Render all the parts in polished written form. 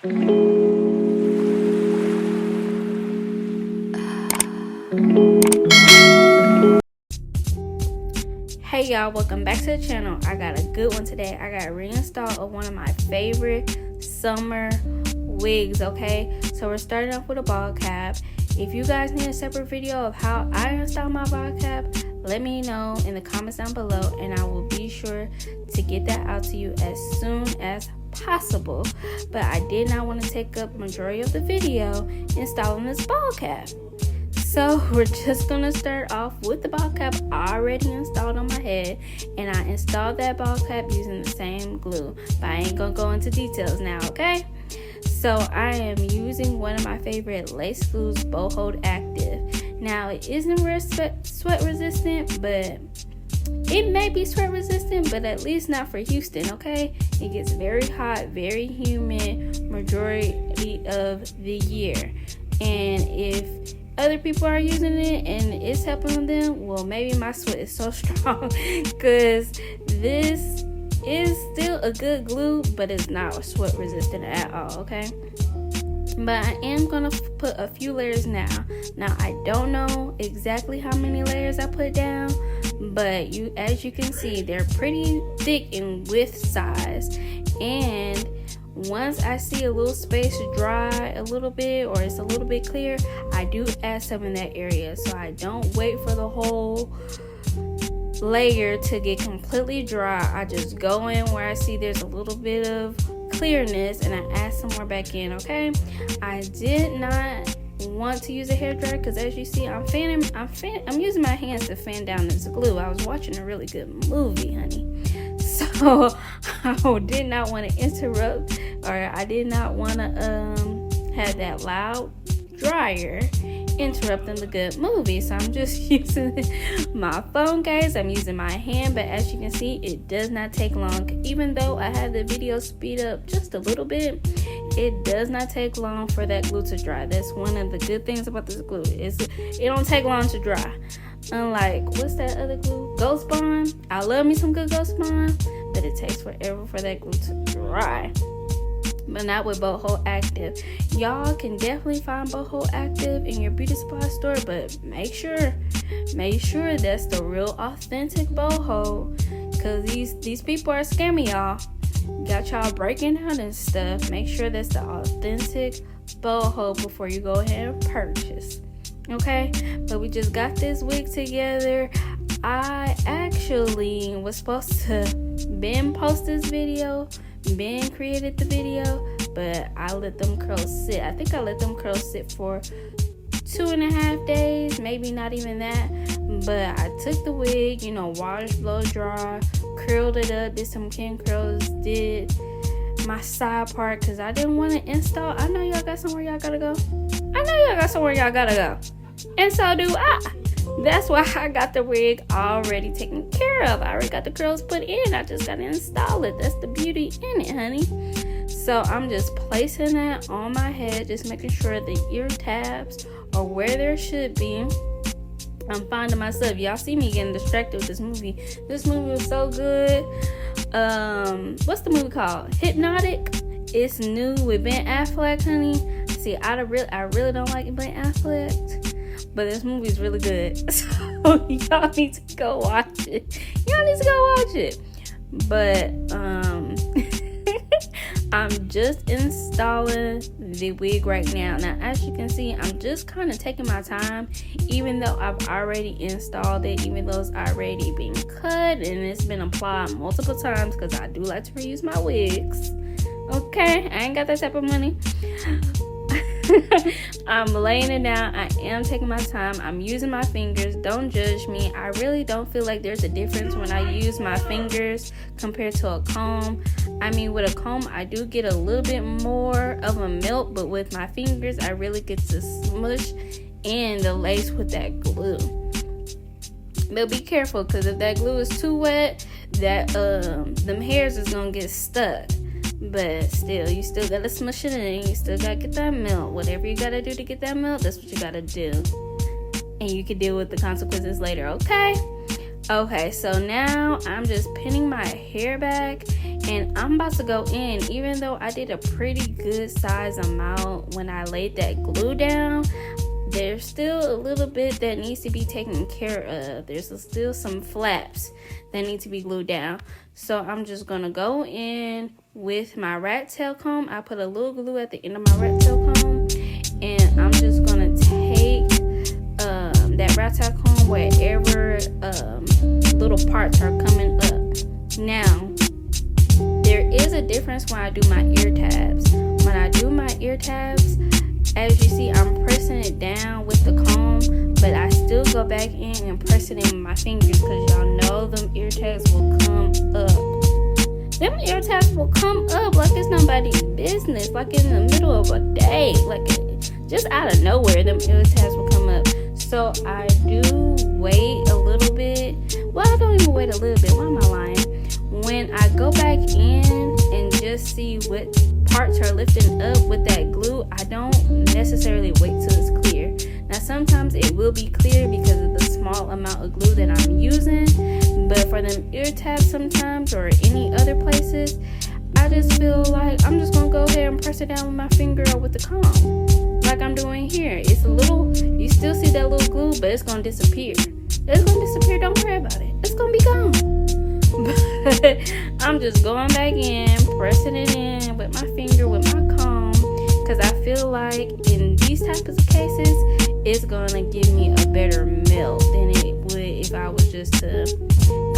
Hey y'all, welcome back to the channel. I got a good one today. I got a reinstall of one of my favorite summer wigs, okay? So we're starting off with a ball cap. If you guys need a separate video of how I install my ball cap, let me know in the comments down below and I will be sure to get that out to you as soon as possible. But I did not want to take up the majority of the video installing this ball cap. So we're just gonna start off with the ball cap already installed on my head, and I installed that ball cap using the same glue, but I ain't gonna go into details now, okay? So I am using one of my favorite lace glues, Boho Active. Now it isn't sweat resistant, but it may be sweat resistant, but at least not for Houston, okay? It gets very hot, very humid majority of the year, and if other people are using it and it's helping them, well, maybe my sweat is so strong because this is still a good glue, but it's not sweat resistant at all, okay? But I am gonna put a few layers now. Now I don't know exactly how many layers I put down, but as you can see, they're pretty thick in width size, and once I see a little space dry a little bit or it's a little bit clear, I do add some in that area. So I don't wait for the whole layer to get completely dry. I just go in where I see there's a little bit of clearness and I add some more back in, okay? I did not want to use a hairdryer because as you see, I'm using my hands to fan down this glue. I was watching a really good movie, honey. So I did not want to interrupt, or I did not want to have that loud dryer interrupting the good movie. So I'm just using my phone, guys. I'm using my hand, but as you can see, it does not take long. Even though I had the video speed up just a little bit, it does not take long for that glue to dry. That's one of the good things about this glue, is it don't take long to dry. Unlike, what's that other glue? Ghost Bond. I love me some good Ghost Bond, but it takes forever for that glue to dry. But not with Boho Active. Y'all can definitely find Boho Active in your beauty supply store, but make sure that's the real authentic Boho, because these people are scamming y'all. Got y'all breaking out and stuff. Make sure that's the authentic Boho before you go ahead and purchase. Okay, but we just got this wig together. I actually was supposed to post this video, created the video, but I let them curls sit. I think I let them curls sit for 2.5 days, maybe not even that. But I took the wig, washed, blow dry, curled it up, did some kin curls, did my side part because I didn't want to install. I know y'all got somewhere y'all gotta go. And so do I. That's why I got the wig already taken care of. I already got the curls put in. I just gotta install it. That's the beauty in it, honey. So I'm just placing that on my head, just making sure the ear tabs are where there should be. I'm finding myself. Y'all see me getting distracted with this movie. This movie was so good. What's the movie called? Hypnotic. It's new with Ben Affleck, honey. See, I really don't like Ben Affleck, but this movie is really good. So y'all need to go watch it. But I'm just installing the wig right now. Now, as you can see, I'm just kind of taking my time, even though I've already installed it, even though it's already been cut and it's been applied multiple times, because I do like to reuse my wigs. Okay, I ain't got that type of money. I'm laying it down. I am taking my time. I'm using my fingers. Don't judge me. I really don't feel like there's a difference when I use my fingers compared to a comb. I mean, with a comb, I do get a little bit more of a melt, but with my fingers, I really get to smush in the lace with that glue. But be careful, because if that glue is too wet, them hairs is gonna get stuck. But still, you still gotta smush it in. You still gotta get that melt. Whatever you gotta do to get that melt, that's what you gotta do. And you can deal with the consequences later, okay? Okay, so now I'm just pinning my hair back. And I'm about to go in. Even though I did a pretty good size amount when I laid that glue down, there's still a little bit that needs to be taken care of. There's still some flaps that need to be glued down. So I'm just going to go in with my rat tail comb. I put a little glue at the end of my rat tail comb. And I'm just going to take that rat tail comb wherever little parts are coming up. Now, there is a difference when I do my ear tabs. When I do my ear tabs, as you see, I'm pressing it down with the comb, but I still go back in and press it in with my fingers, because y'all know them ear tabs will come up. Them ear tabs will come up like it's nobody's business, like in the middle of a day, like just out of nowhere, them ear tabs will come up. So I do wait a little bit. Well, I don't even wait a little bit. Why am I lying? When I go back in and just see what parts are lifting up with that glue, I don't necessarily wait till it's clear. Now, sometimes it will be clear because of the small amount of glue that I'm using, but for them ear tabs sometimes, or any other places, I just feel like I'm just gonna go ahead and press it down with my finger or with the comb, like I'm doing here. It's a little, you still see that little glue, but it's gonna disappear. It's gonna disappear, don't worry about it. It's gonna be gone. But I'm just going back in, pressing it in with my finger, with my comb, because I feel like in these types of cases, it's gonna give me a better melt than it would if I was just to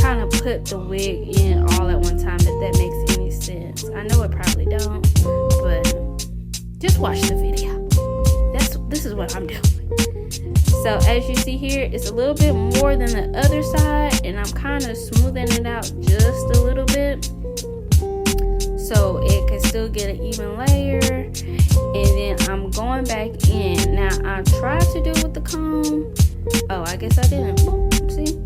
kind of put the wig in all at one time, if that makes any sense. I know it probably don't, but just watch the video. This is what I'm doing. So as you see here, it's a little bit more than the other side, and I'm kind of smoothing it out just a little bit so it can still get an even layer. And then I'm going back in. Now, I tried to do it with the comb. Oh, I guess I didn't. See?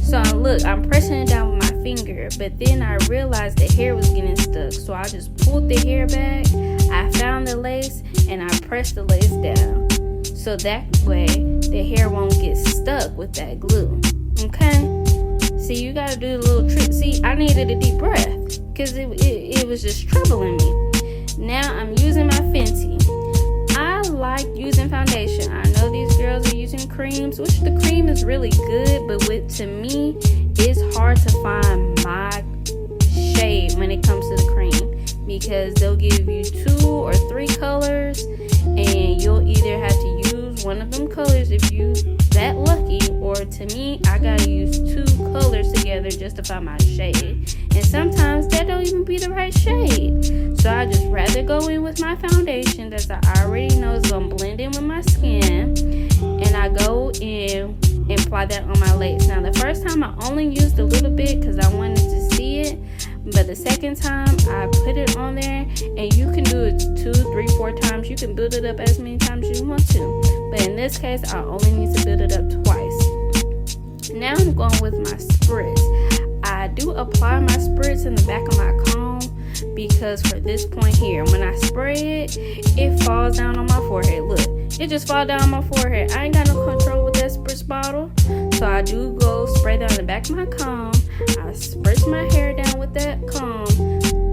So look, I'm pressing it down with my finger, but then I realized the hair was getting stuck. So I just pulled the hair back. I found the lace and I pressed the lace down. So that way the hair won't get stuck with that glue. Okay? See, you gotta do the little trick. See, I needed a deep breath because it was just troubling me. Now I'm using my Fenty. I like using foundation. I know these girls are using creams, which the cream is really good, but to me, it's hard to find my shade when it comes to the cream, because they'll give you 2 or 3 colors, and you'll either have to use one of them colors if you that lucky, or to me, I gotta use 2 colors together just to find my shade. And sometimes that don't even be the right shade. So I just rather go in with my foundation that I already know is gonna blend in with my skin, and I go in and apply that on my lace. Now the first time I only used a little bit because I wanted to see it, but the second time I put it on there, and you can do it 2, 3, 4 times. You can build it up as many times as you want to, but in this case I only need to build it up twice. Now I'm going with my spritz. I do apply my spritz in the back of my comb, because for this point here, when I spray it, it falls down on my forehead. Look, it just falls down on my forehead. I ain't got no control with that spritz bottle, so I do go spray down the back of my comb. I spritz my hair down with that comb,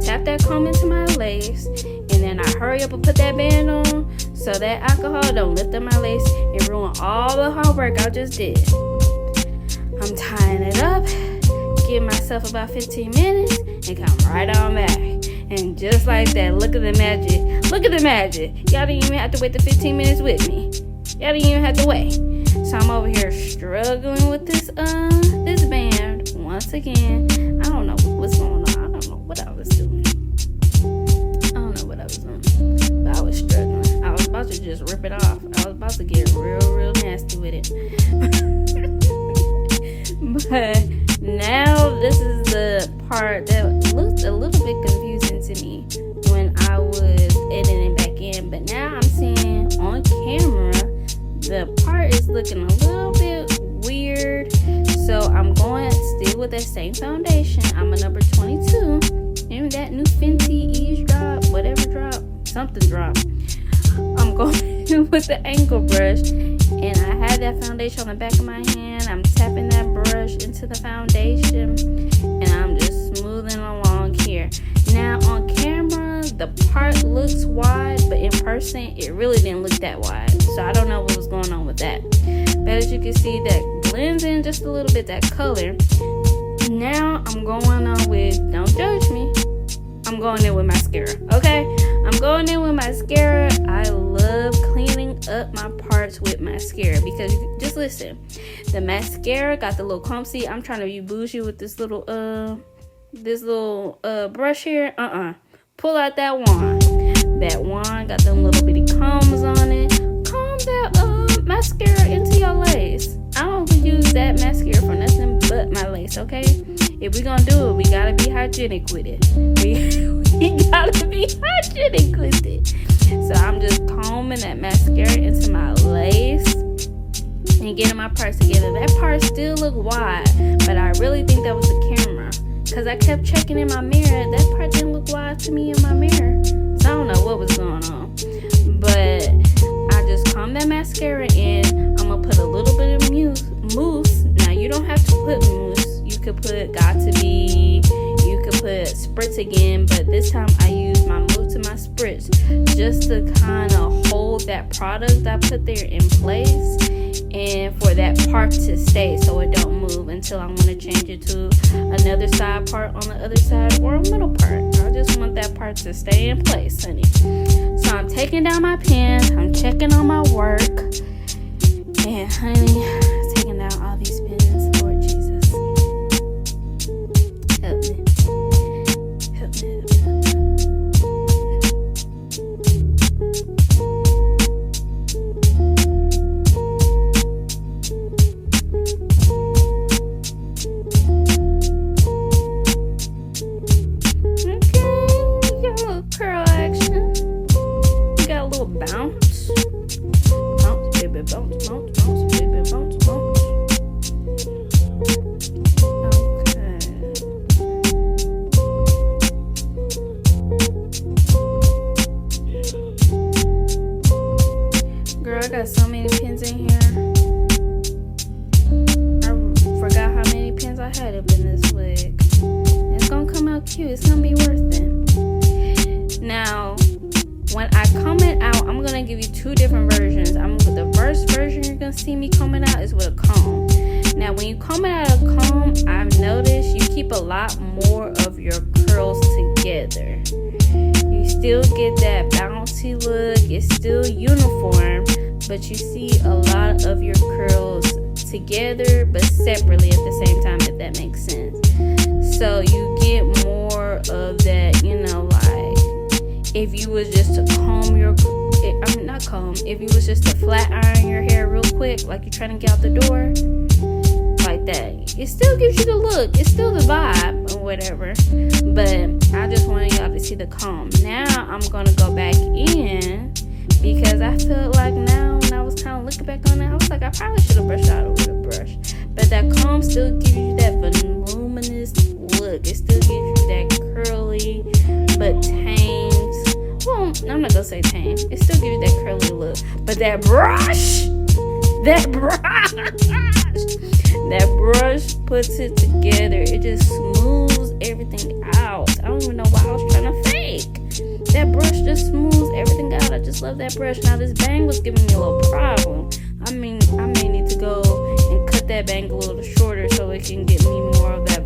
tap that comb into my lace, and then I hurry up and put that band on so that alcohol don't lift up my lace and ruin all the hard work I just did. I'm tying it up, give myself about 15 minutes, and come right on back. And just like that, look at the magic. Look at the magic. Y'all didn't even have to wait the 15 minutes with me. Y'all didn't even have to wait. So I'm over here struggling with this band once again. I don't know what's going on. I don't know what I was doing. But I was struggling. I was about to just rip it off. I was about to get real nasty with it. But now this is the part that looked a little bit confusing to me when I was editing back in. But now I'm seeing on camera the part is looking a little bit weird. So I'm going still with that same foundation. I'm a number 22. Remember that new Fenty eavesdrop, whatever drop, something drop. I'm going with the angle brush, and I have that foundation on the back of my hand. I'm tapping that brush into the foundation, and I'm just smoothing along here. here. Now on camera, the part looks wide, but in person, it really didn't look that wide. So I don't know what was going on with that. But as you can see, that blends in just a little bit, that color. Now I'm going on with, don't judge me, I'm going in with mascara, okay? I'm going in with mascara. I love cleaning up my parts with mascara because, just listen, the mascara got the little clump. See, I'm trying to be bougie with this little brush here. Pull out that wand. That wand got them little bitty combs on it. Comb that mascara into your lace. I don't use that mascara for nothing but my lace, okay? If we gonna do it, we gotta be hygienic with it. We gotta be hygienic with it. So I'm just combing that mascara into my lace and getting my parts together. That part still look wide, but I really think that was the camera, because I kept checking in my mirror. That part didn't look wide to me in my mirror. So I don't know what was going on. But I just combed that mascara in. I'm gonna put a little bit of mousse. Now you don't have to put mousse. You could put got to be. You could put spritz again, but this time I used my mousse to my spritz just to kind of hold that product I put there in place, and for that part to stay so it don't move until I want to change it to another side part on the other side or a middle part. I just want that part to stay in place, honey. So I'm taking down my pens, I'm checking on my work, and honey, taking down all these pens. Lord Jesus, help me. Help me. I got so many pins in here. I forgot how many pins I had up in this wig. It's gonna come out cute. It's gonna be worth it. Now, when I comb it out, I'm gonna give you two different versions. The first version you're gonna see me combing out is with a comb. Now, when you comb it out of a comb, I've noticed you keep a lot more of your curls together. You still get that bouncy look. It's still uniform, but you see a lot of your curls together but separately at the same time, if that makes sense. So you get more of that, like if you was just to if you was just to flat iron your hair real quick, like you're trying to get out the door, like that, it still gives you the look, it's still the vibe or whatever. But I just wanted y'all to see the comb. Now I'm gonna go back in, because I feel like now when I was kind of looking back on it, I was like, I probably should have brushed out with a brush. But that comb still gives you that voluminous look. It still gives you that curly but tamed. Well, I'm not gonna say tame. It still gives you that curly look. But that brush puts it together. It just smooths everything out. I don't even know why I was trying to fake. That brush just smooths everything out. I just love that brush. Now this bang was giving me a little problem. I may need to go and cut that bang a little shorter so it can get me more of that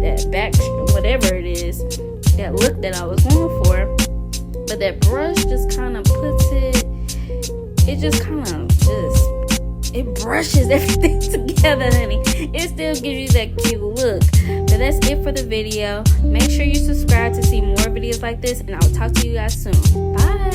that back, whatever it is, that look that I was going for. But that brush just kind of puts it brushes everything together, honey. It still gives you that cute look. But that's it for the video. Make sure you subscribe to see more videos like this, and I'll talk to you guys soon. Bye.